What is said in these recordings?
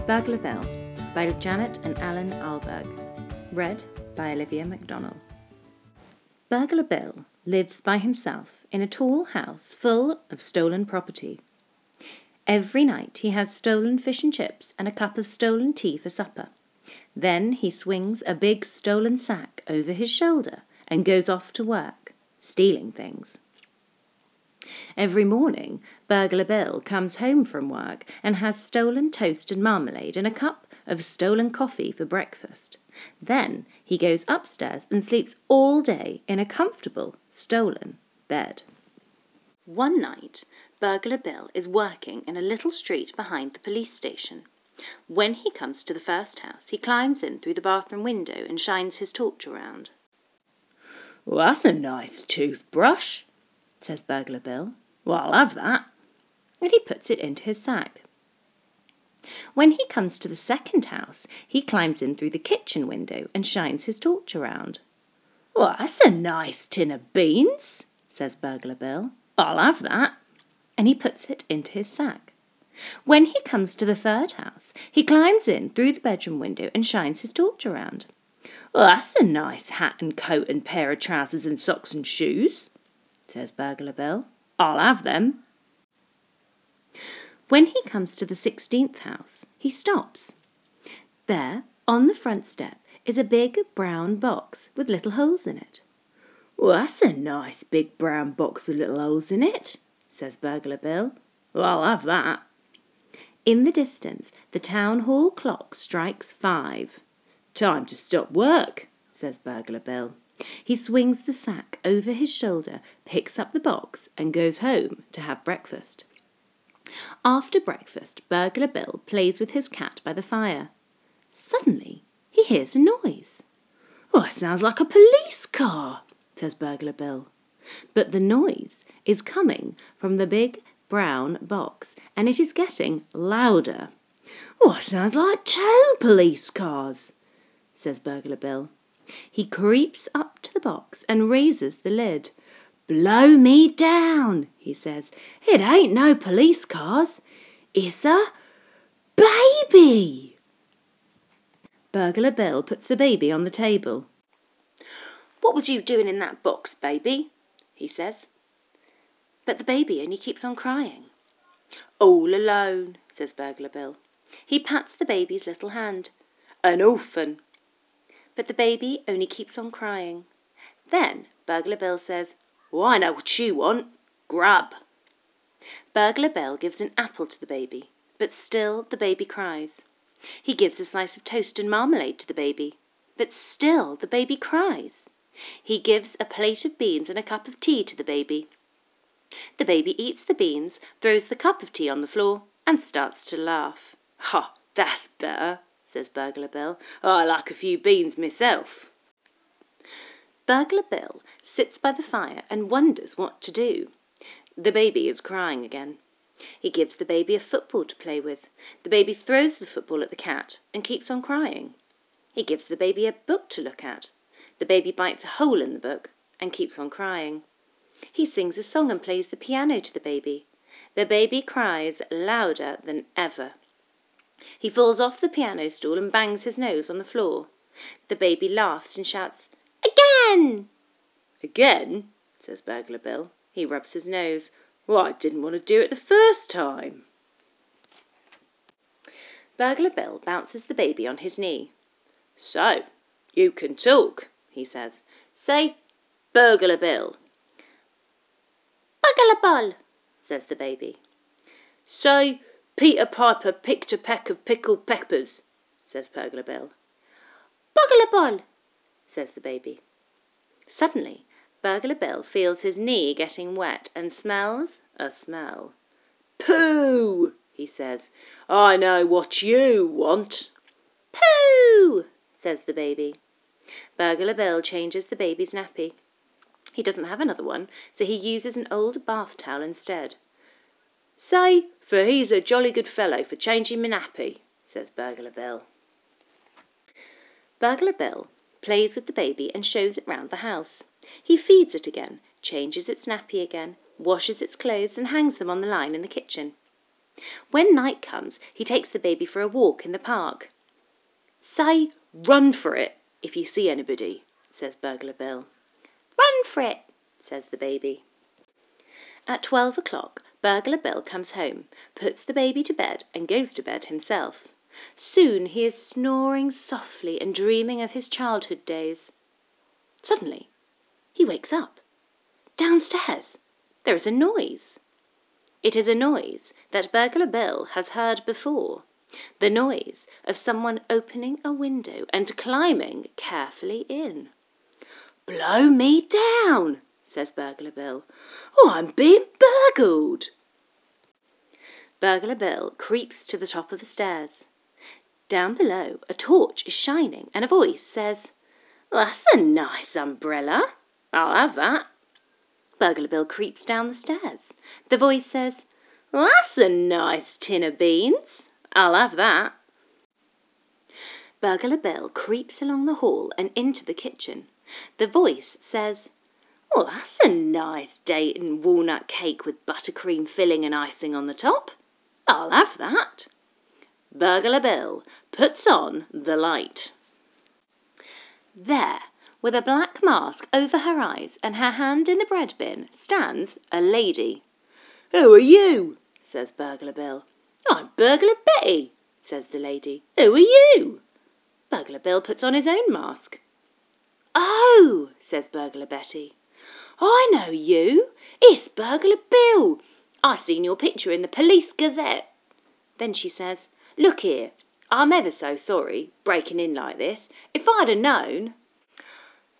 Burglar Bill by Janet and Alan Alberg. Read by Olivia MacDonald. Burglar Bill lives by himself in a tall house full of stolen property. Every night he has stolen fish and chips and a cup of stolen tea for supper. Then he swings a big stolen sack over his shoulder and goes off to work, stealing things. Every morning, Burglar Bill comes home from work and has stolen toast and marmalade and a cup of stolen coffee for breakfast. Then he goes upstairs and sleeps all day in a comfortable, stolen bed. One night, Burglar Bill is working in a little street behind the police station. When he comes to the first house, he climbs in through the bathroom window and shines his torch around. "Well, that's a nice toothbrush," says Burglar Bill. "Well, I'll have that." And he puts it into his sack. When he comes to the second house, he climbs in through the kitchen window and shines his torch around. "Well, that's a nice tin of beans," says Burglar Bill. "I'll have that." And he puts it into his sack. When he comes to the third house, he climbs in through the bedroom window and shines his torch around. "Well, that's a nice hat and coat and pair of trousers and socks and shoes," says Burglar Bill. "I'll have them." When he comes to the 16th house, he stops. There, on the front step, is a big brown box with little holes in it. "Well, that's a nice big brown box with little holes in it," says Burglar Bill. "Well, I'll have that." In the distance, the town hall clock strikes 5. "Time to stop work," says Burglar Bill. He swings the sack over his shoulder, picks up the box, and goes home to have breakfast. After breakfast, Burglar Bill plays with his cat by the fire. Suddenly, he hears a noise. "Oh, it sounds like a police car," says Burglar Bill. But the noise is coming from the big brown box, and it is getting louder. "Oh, it sounds like 2 police cars," says Burglar Bill. He creeps up to the box and raises the lid. "Blow me down," he says. "It ain't no police cars. It's a baby." Burglar Bill puts the baby on the table. "What was you doing in that box, baby?" he says. But the baby only keeps on crying. "All alone," says Burglar Bill. He pats the baby's little hand. "An orphan." But the baby only keeps on crying. Then Burglar Bill says, "Oh, I know what you want. Grub." Burglar Bill gives an apple to the baby, but still the baby cries. He gives a slice of toast and marmalade to the baby, but still the baby cries. He gives a plate of beans and a cup of tea to the baby. The baby eats the beans, throws the cup of tea on the floor, and starts to laugh. "Ha, that's better," says Burglar Bill. "I like a few beans myself." Burglar Bill sits by the fire and wonders what to do. The baby is crying again. He gives the baby a football to play with. The baby throws the football at the cat and keeps on crying. He gives the baby a book to look at. The baby bites a hole in the book and keeps on crying. He sings a song and plays the piano to the baby. The baby cries louder than ever. He falls off the piano stool and bangs his nose on the floor. The baby laughs and shouts, "Again!" "Again?" says Burglar Bill. He rubs his nose. "Well, I didn't want to do it the first time." Burglar Bill bounces the baby on his knee. "So, you can talk," he says. "Say, Burglar Bill." "Burglar Bill," says the baby. "Say, Peter Piper picked a peck of pickled peppers," says Burglar Bill. "Burglar Bill," says the baby. Suddenly, Burglar Bill feels his knee getting wet and smells a smell. "Pooh," he says. "I know what you want." "Pooh," says the baby. Burglar Bill changes the baby's nappy. He doesn't have another one, so he uses an old bath towel instead. "Say, for he's a jolly good fellow for changing me nappy," says Burglar Bill. Burglar Bill plays with the baby and shows it round the house. He feeds it again, changes its nappy again, washes its clothes and hangs them on the line in the kitchen. When night comes, he takes the baby for a walk in the park. "Say, 'Run for it,' if you see anybody," says Burglar Bill. "Run for it," says the baby. At 12 o'clock, Burglar Bill comes home, puts the baby to bed and goes to bed himself. Soon he is snoring softly and dreaming of his childhood days. Suddenly, he wakes up. Downstairs, there is a noise. It is a noise that Burglar Bill has heard before, the noise of someone opening a window and climbing carefully in. "Blow me down," says Burglar Bill. "Oh, I'm being burgled." Burglar Bill creeps to the top of the stairs. Down below, a torch is shining and a voice says, "That's a nice umbrella. I'll have that." Burglar Bill creeps down the stairs. The voice says, "That's a nice tin of beans. I'll have that." Burglar Bill creeps along the hall and into the kitchen. The voice says, "Oh, that's a nice date and walnut cake with buttercream filling and icing on the top. I'll have that." Burglar Bill puts on the light. There, with a black mask over her eyes and her hand in the bread bin, stands a lady. "Who are you?" says Burglar Bill. "I'm Burglar Betty," says the lady. "Who are you?" Burglar Bill puts on his own mask. "Oh," says Burglar Betty, "I know you. It's Burglar Bill. I seen your picture in the Police Gazette." Then she says, "Look here, I'm ever so sorry, breaking in like this. If I'd have known—"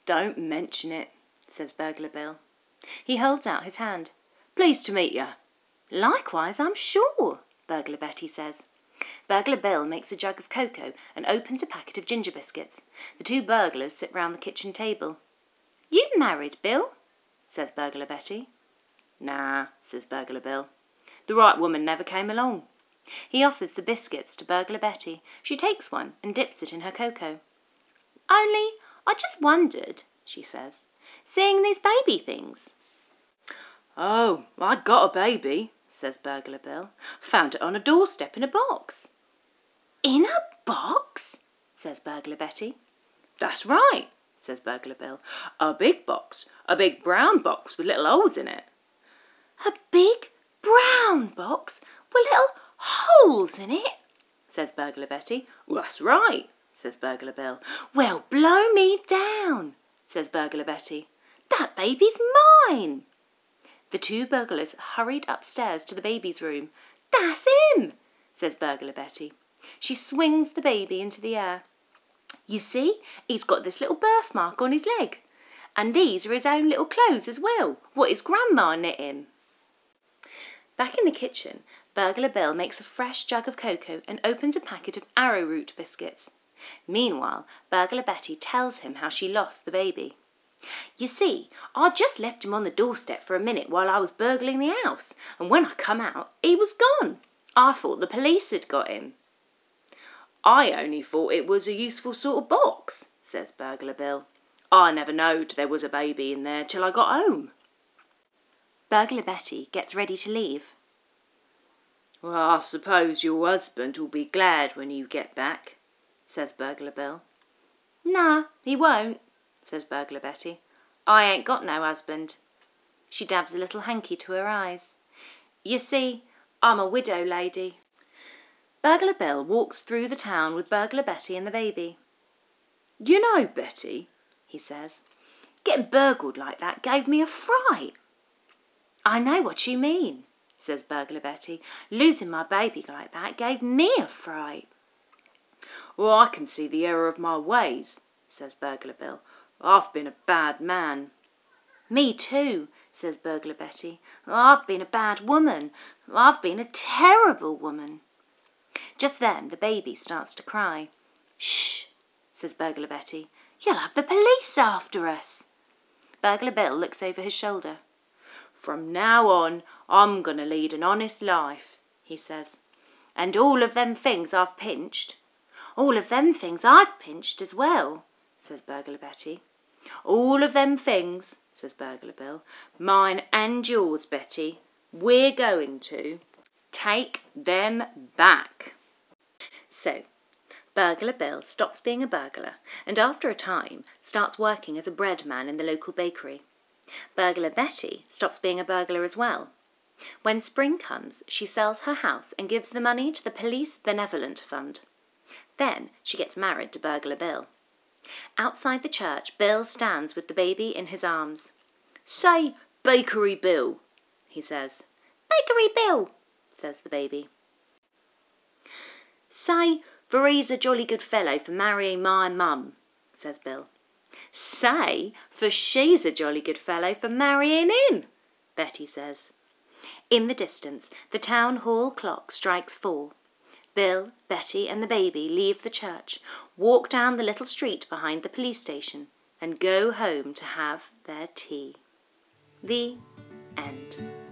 "Don't mention it," says Burglar Bill. He holds out his hand. "Pleased to meet you." "Likewise, I'm sure," Burglar Betty says. Burglar Bill makes a jug of cocoa and opens a packet of ginger biscuits. The two burglars sit round the kitchen table. "You married, Bill?" says Burglar Betty. "Nah," says Burglar Bill. "The right woman never came along." He offers the biscuits to Burglar Betty. She takes one and dips it in her cocoa. "Only, I just wondered," she says, "seeing these baby things." "Oh, I got a baby," says Burglar Bill. "Found it on a doorstep in a box." "In a box?" says Burglar Betty. "That's right," says Burglar Bill. "A big box, a big brown box with little holes in it." "A big brown box with little holes in it?" says Burglar Betty. "That's right," says Burglar Bill. "Well, blow me down," says Burglar Betty. "That baby's mine." The two burglars hurried upstairs to the baby's room. "That's him," says Burglar Betty. She swings the baby into the air. "You see, he's got this little birthmark on his leg. And these are his own little clothes as well, what his grandma knit him." Back in the kitchen, Burglar Bill makes a fresh jug of cocoa and opens a packet of arrowroot biscuits. Meanwhile, Burglar Betty tells him how she lost the baby. "You see, I just left him on the doorstep for a minute while I was burgling the house, and when I come out, he was gone. I thought the police had got him." "I only thought it was a useful sort of box," says Burglar Bill. "I never knowed there was a baby in there till I got home." Burglar Betty gets ready to leave. "Well, I suppose your husband will be glad when you get back," says Burglar Bill. "Nah, he won't," says Burglar Betty. "I ain't got no husband." She dabs a little hanky to her eyes. "You see, I'm a widow lady." Burglar Bill walks through the town with Burglar Betty and the baby. "You know, Betty," he says, "getting burgled like that gave me a fright." "I know what you mean," says Burglar Betty. "Losing my baby like that gave me a fright." "Well, I can see the error of my ways," says Burglar Bill. "I've been a bad man." "Me too," says Burglar Betty. "I've been a bad woman. I've been a terrible woman." Just then the baby starts to cry. "Shh," says Burglar Betty. "You'll have the police after us." Burglar Bill looks over his shoulder. "From now on, I'm going to lead an honest life," he says. "And all of them things I've pinched—" "All of them things I've pinched as well," says Burglar Betty. "All of them things," says Burglar Bill. "Mine and yours, Betty. We're going to—" Take them back. So, Burglar Bill stops being a burglar and after a time starts working as a bread man in the local bakery. Burglar Betty stops being a burglar as well. When spring comes, she sells her house and gives the money to the Police Benevolent Fund. Then she gets married to Burglar Bill. Outside the church, Bill stands with the baby in his arms. "Say, Bakery Bill," he says. "Bakery Bill," says the baby. "Say, for he's a jolly good fellow for marrying my mum," says Bill. "Say, for she's a jolly good fellow for marrying him," Betty says. In the distance, the town hall clock strikes 4. Bill, Betty and the baby leave the church, walk down the little street behind the police station and go home to have their tea. The end.